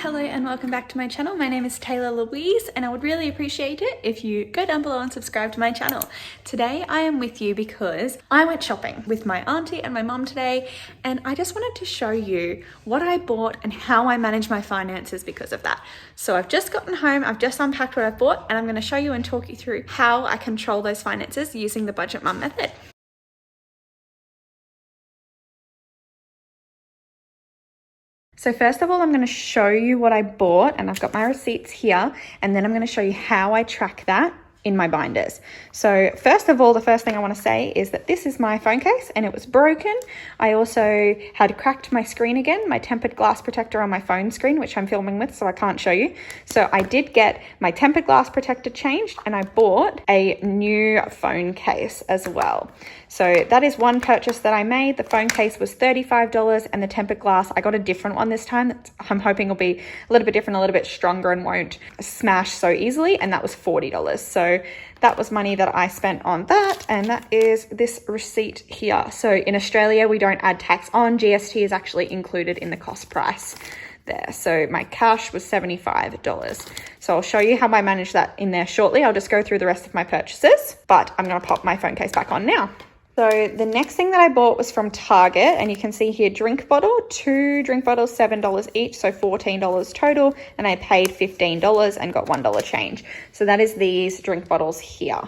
Hello and welcome back to my channel. My name is Taylor Louise and I would really appreciate it if you go down below and subscribe to my channel. Today I am with you because I went shopping with my auntie and my mum today, and I just wanted to show you what I bought and how I manage my finances because of that. So I've just gotten home, I've just unpacked what I've bought, and I'm going to show you and talk you through how I control those finances using the budget mum method. So first of all, I'm going to show you what I bought, and I've got my receipts here, and then I'm going to show you how I track that in my binders. So first of all, the first thing I want to say is that this is my phone case and it was broken. I also had cracked my screen again, my tempered glass protector on my phone screen, which I'm filming with, so I can't show you. So I did get my tempered glass protector changed, and I bought a new phone case as well. So that is one purchase that I made. The phone case was $35, and the tempered glass, I got a different one this time. I'm hoping will be a little bit different, a little bit stronger, and won't smash so easily, and that was $40. So that was money that I spent on that, and that is this receipt here. So in Australia, we don't add tax on. GST is actually included in the cost price there. So my cash was $75. So I'll show you how I manage that in there shortly. I'll just go through the rest of my purchases, but I'm going to pop my phone case back on now. So the next thing that I bought was from Target, and you can see here drink bottle, 2 drink bottles, $7 each, so $14 total, and I paid $15 and got $1 change. So that is these drink bottles here.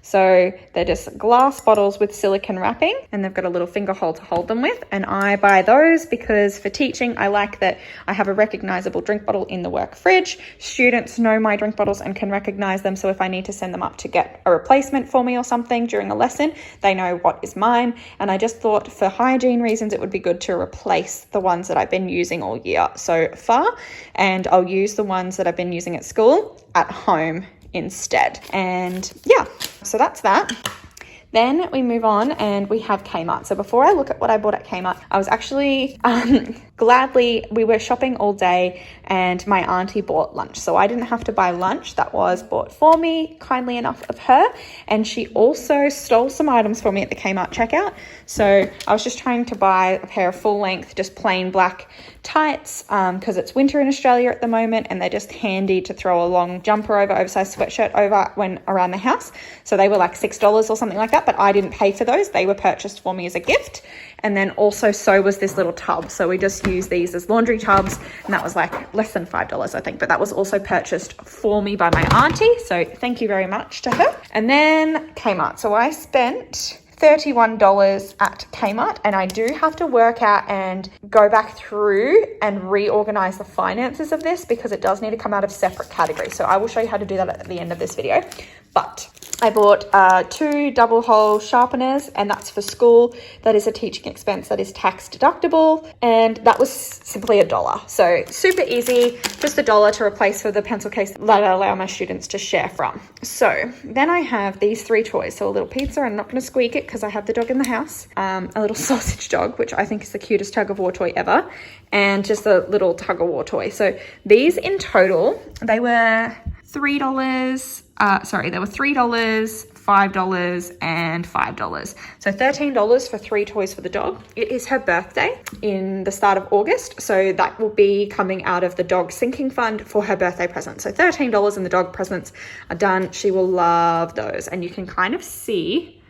So they're just glass bottles with silicone wrapping, and they've got a little finger hole to hold them with, and I buy those because for teaching I like that I have a recognizable drink bottle in the work fridge. Students know my drink bottles and can recognize them, so if I need to send them up to get a replacement for me or something during a lesson, they know what is mine. And I just thought for hygiene reasons it would be good to replace the ones that I've been using all year so far, and I'll use the ones that I've been using at school at home instead. And yeah, so that's that. Then we move on and we have Kmart. So before I look at what I bought at Kmart, I was actually we were shopping all day, and my auntie bought lunch. So I didn't have to buy lunch. That was bought for me, kindly enough of her. And she also stole some items for me at the Kmart checkout. So I was just trying to buy a pair of full length, just plain black tights, because it's winter in Australia at the moment, and they're just handy to throw a long jumper over, oversized sweatshirt over when around the house. So they were like $6 or something like that, but I didn't pay for those. They were purchased for me as a gift. And then also so was this little tub. So we just use these as laundry tubs, and that was like less than $5, I think, but that was also purchased for me by my auntie. So thank you very much to her. And then Kmart. So I spent $31 at Kmart, and I do have to work out and go back through and reorganize the finances of this because it does need to come out of separate categories. So I will show you how to do that at the end of this video. But I bought 2 double hole sharpeners, and that's for school. That is a teaching expense that is tax deductible, and that was simply $1. So super easy, just $1 to replace for the pencil case that I allow my students to share from. So then I have these 3 toys. So a little pizza, I'm not going to squeak it because I have the dog in the house. A little sausage dog, which I think is the cutest tug of war toy ever, and just a little tug of war toy. So these in total, they were $3. There were $3, $5, and $5. So $13 for 3 toys for the dog. It is her birthday in the start of August, so that will be coming out of the dog sinking fund for her birthday present. So $13 and the dog presents are done. She will love those. And you can kind of see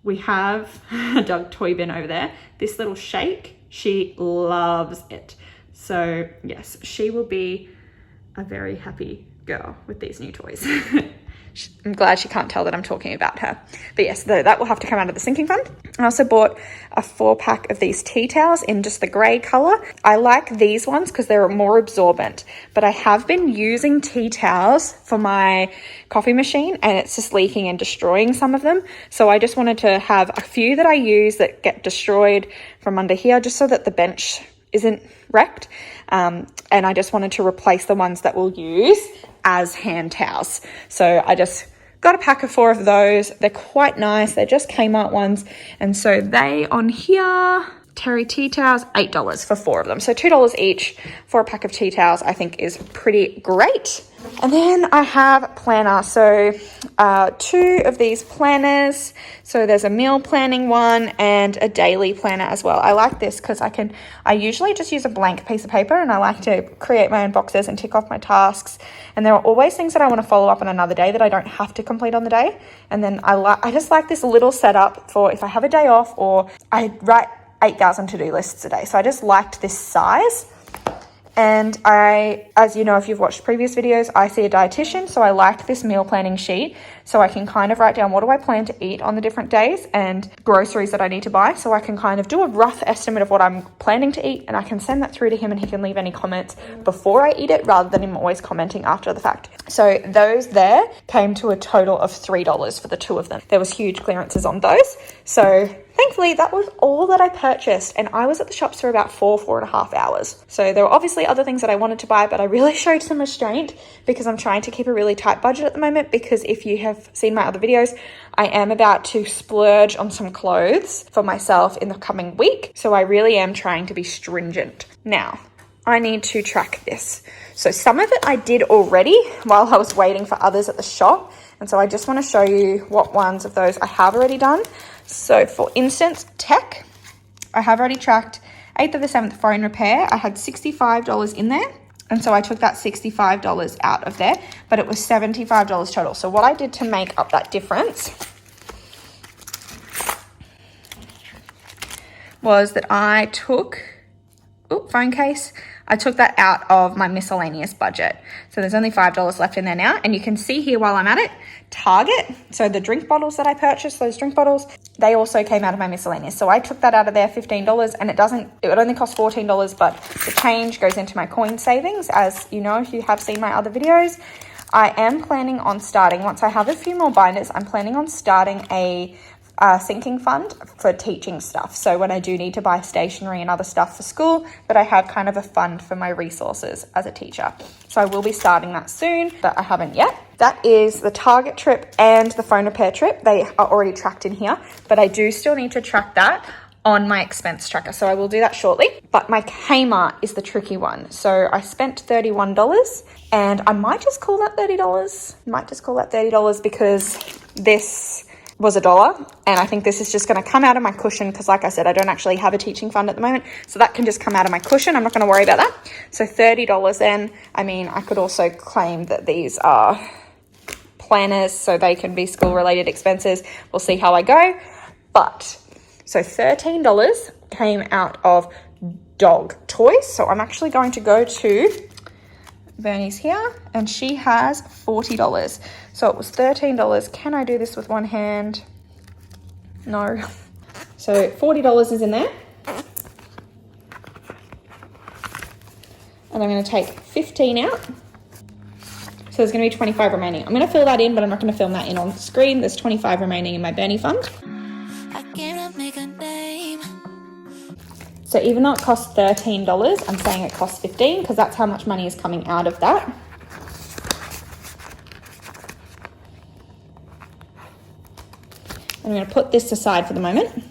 we have a dog toy bin over there. This little shake, she loves it. So yes, she will be a very happy girl with these new toys. I'm glad she can't tell that I'm talking about her. But yes, that will have to come out of the sinking fund. I also bought a 4-pack of these tea towels in just the grey colour. I like these ones because they're more absorbent, but I have been using tea towels for my coffee machine, and it's just leaking and destroying some of them. So I just wanted to have a few that I use that get destroyed from under here, just so that the bench isn't wrecked. And I just wanted to replace the ones that we'll use as hand towels. So I just got a pack of 4 of those. They're quite nice. They're just Kmart ones. And so they on here, Terry tea towels, $8 for 4 of them. So $2 each for a pack of tea towels, I think is pretty great. And then I have planner. So 2 of these planners. So there's a meal planning one and a daily planner as well. I like this because I usually just use a blank piece of paper, and I like to create my own boxes and tick off my tasks. And there are always things that I want to follow up on another day that I don't have to complete on the day. And then I just like this little setup for if I have a day off, or I write 8,000 to-do lists a day. So I just liked this size. And as you know, if you've watched previous videos, I see a dietitian. So I liked this meal planning sheet. So I can kind of write down what do I plan to eat on the different days and groceries that I need to buy. So I can kind of do a rough estimate of what I'm planning to eat, and I can send that through to him, and he can leave any comments before I eat it rather than him always commenting after the fact. So those there came to a total of $3 for the 2 of them. There was huge clearances on those. So thankfully, that was all that I purchased, and I was at the shops for about 4.5 hours. So there were obviously other things that I wanted to buy, but I really showed some restraint because I'm trying to keep a really tight budget at the moment, because if you have seen my other videos, I am about to splurge on some clothes for myself in the coming week. So I really am trying to be stringent. Now, I need to track this. So some of it I did already while I was waiting for others at the shop. And so I just want to show you what ones of those I have already done. So for instance, tech, I have already tracked 8th of the 7th phone repair. I had $65 in there. And so I took that $65 out of there, but it was $75 total. So what I did to make up that difference was that I took, phone case, I took that out of my miscellaneous budget. So there's only $5 left in there now. And you can see here while I'm at it, Target. So the drink bottles that I purchased, those drink bottles, they also came out of my miscellaneous. So I took that out of there, $15, and it only cost $14, but the change goes into my coin savings. As you know, if you have seen my other videos, I am planning on starting, once I have a few more binders, I'm planning on starting a sinking fund for teaching stuff. So when I do need to buy stationery and other stuff for school, that I have kind of a fund for my resources as a teacher. So I will be starting that soon, but I haven't yet. That is the Target trip and the phone repair trip. They are already tracked in here, but I do still need to track that on my expense tracker. So I will do that shortly. But my Kmart is the tricky one. So I spent $31, and I might just call that $30. Because this was $1, and I think this is just going to come out of my cushion, because like I said, I don't actually have a teaching fund at the moment, so that can just come out of my cushion. I'm not going to worry about that. So $30 then. I mean, I could also claim that these are planners, so they can be school related expenses. We'll see how I go. But so $13 came out of dog toys. So I'm actually going to go to Bernie's here, and she has $40. So it was $13. Can I do this with one hand? No. So $40 is in there. And I'm going to take 15 out. So there's going to be 25 remaining. I'm going to fill that in, but I'm not going to film that in on screen. There's 25 remaining in my Bernie fund. I cannot make a name. So even though it costs $13, I'm saying it costs $15, because that's how much money is coming out of that. I'm going to put this aside for the moment.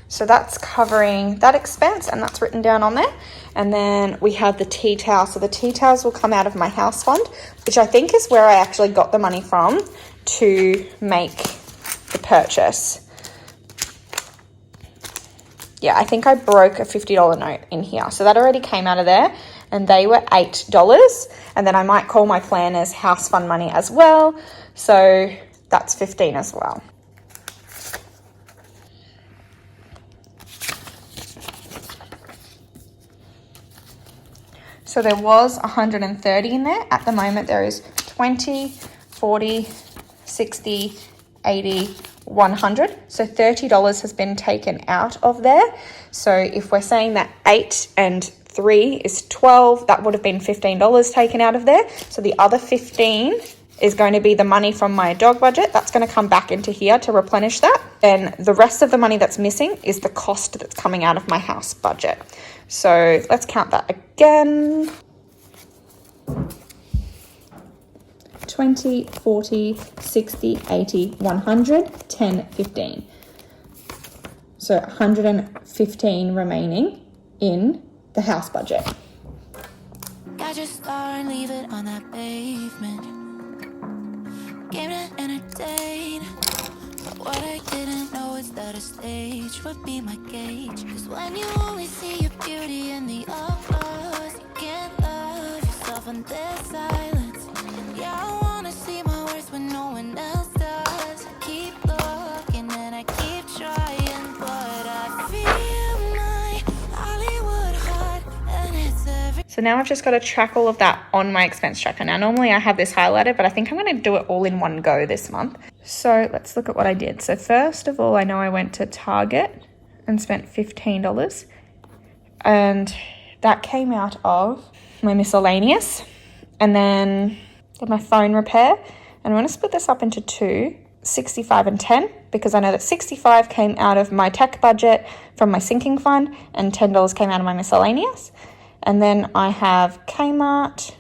So that's covering that expense, and that's written down on there. And then we have the tea towel. So the tea towels will come out of my house fund, which I think is where I actually got the money from to make the purchase. Yeah, I think I broke a $50 note in here. So that already came out of there, and they were $8. And then I might call my planners house fund money as well. So that's $15 as well. So there was 130 in there. At the moment, there is 20, 40, 60, 80, 100. So $30 has been taken out of there. So if we're saying that 8 and 3 is 12, that would have been $15 taken out of there. So the other 15 is going to be the money from my dog budget. That's going to come back into here to replenish that. And the rest of the money that's missing is the cost that's coming out of my house budget. So let's count that again. 20, 40, 60, 80, 100, 10, 15. So 115 remaining in the house budget. Got your star and leave it on that pavement. Game to entertain. But what I didn't know is that a stage would be my gauge. Cause when you only see your beauty in the applause, you can't love yourself in their silence. Yeah, I wanna see my worth when no one else does. I keep looking and I keep trying, but I feel my Hollywood heart and it's every. So now I've just got to track all of that on my expense tracker. Now, normally I have this highlighted, but I think I'm going to do it all in one go this month. So let's look at what I did. So first of all, I know I went to Target and spent $15. And that came out of my miscellaneous. And then my phone repair. And I'm going to split this up into two, 65 and 10, because I know that 65 came out of my tech budget from my sinking fund and $10 came out of my miscellaneous. And then I have Kmart,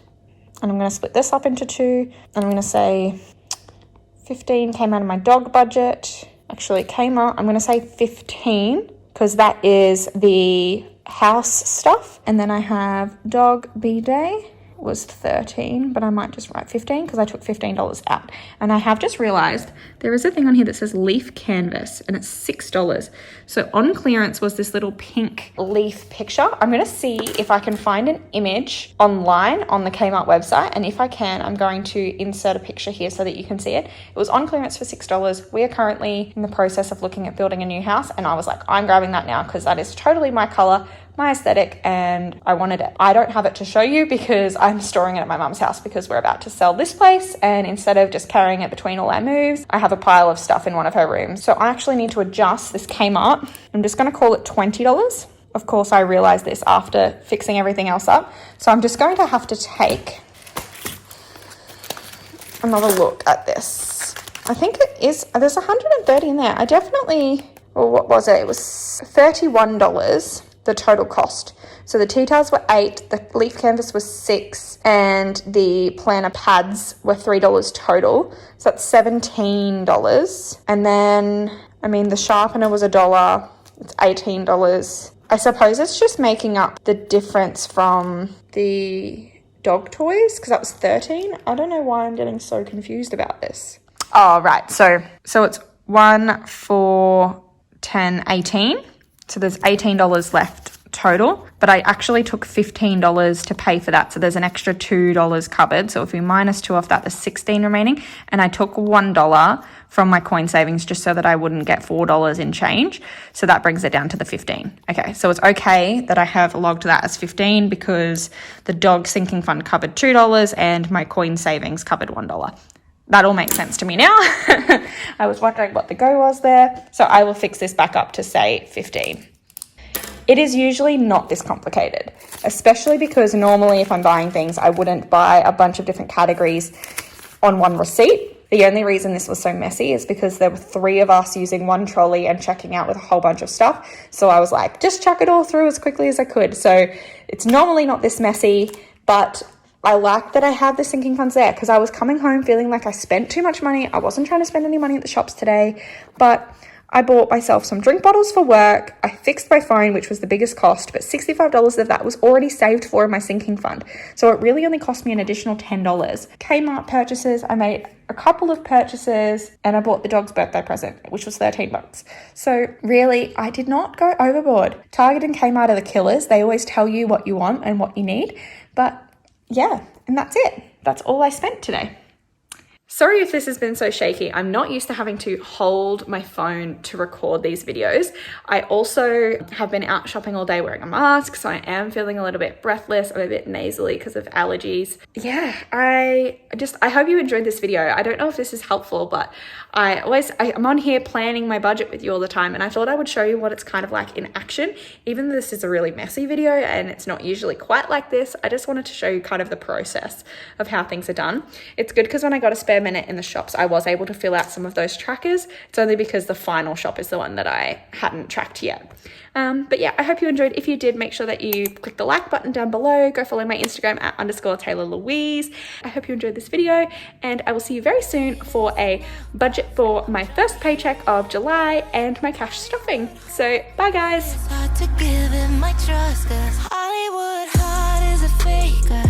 and I'm going to split this up into two, and I'm going to say 15 came out of my dog budget. Actually, Kmart, I'm going to say 15 because that is the house stuff. And then I have dog B-Day was 13, but I might just write 15 because I took $15 out. And I have just realized there is a thing on here that says leaf canvas and it's $6. So on clearance was this little pink leaf picture. I'm going to see if I can find an image online on the Kmart website. And if I can, I'm going to insert a picture here so that you can see it. It was on clearance for $6. We are currently in the process of looking at building a new house. And I was like, I'm grabbing that now because that is totally my color, my aesthetic, and I wanted it. I don't have it to show you because I'm storing it at my mum's house because we're about to sell this place, and instead of just carrying it between all our moves, I have a pile of stuff in one of her rooms. So I actually need to adjust this Kmart. I'm just going to call it $20. Of course, I realized this after fixing everything else up. So I'm just going to have to take another look at this. I think it is, there's 130 in there. I definitely, well, what was it? It was $31. The total cost. So the tea towels were $8, the leaf canvas was $6, and the planner pads were $3 total. So that's $17. And then, I mean, the sharpener was $1. It's $18. I suppose it's just making up the difference from the dog toys because that was $13. I don't know why I'm getting so confused about this. Oh, right. So it's 1, 4, 10, 18. So there's $18 left total, but I actually took $15 to pay for that. So there's an extra $2 covered. So if we minus 2 off that, there's $16 remaining. And I took $1 from my coin savings just so that I wouldn't get $4 in change. So that brings it down to the 15. Okay, so it's okay that I have logged that as 15 because the dog sinking fund covered $2 and my coin savings covered $1. That all makes sense to me now. I was wondering what the go was there. So I will fix this back up to say 15. It is usually not this complicated, especially because normally if I'm buying things, I wouldn't buy a bunch of different categories on one receipt. The only reason this was so messy is because there were 3 of us using one trolley and checking out with a whole bunch of stuff. So I was like, just chuck it all through as quickly as I could. So it's normally not this messy, but I like that I have the sinking funds there because I was coming home feeling like I spent too much money. I wasn't trying to spend any money at the shops today, but I bought myself some drink bottles for work. I fixed my phone, which was the biggest cost, but $65 of that was already saved for in my sinking fund. So it really only cost me an additional $10. Kmart purchases, I made a couple of purchases and I bought the dog's birthday present, which was $13. So really, I did not go overboard. Target and Kmart are the killers. They always tell you what you want and what you need, but yeah, and that's it. That's all I spent today. Sorry if this has been so shaky. I'm not used to having to hold my phone to record these videos. I also have been out shopping all day wearing a mask, so I am feeling a little bit breathless. I'm a bit nasally because of allergies. Yeah, I hope you enjoyed this video. I don't know if this is helpful, but I'm on here planning my budget with you all the time, and I thought I would show you what it's kind of like in action. Even though this is a really messy video and it's not usually quite like this, I just wanted to show you kind of the process of how things are done. It's good because when I got a spare fair minute in the shops. I was able to fill out some of those trackers. It's only because the final shop is the one that I hadn't tracked yet. But yeah, I hope you enjoyed. If you did, make sure that you click the like button down below. Go follow my Instagram at _Taylor Louise. I hope you enjoyed this video, and I will see you very soon for a budget for my first paycheck of July and my cash stuffing. So bye guys. It's hard to give it my trust, 'cause Hollywood heart is a fake.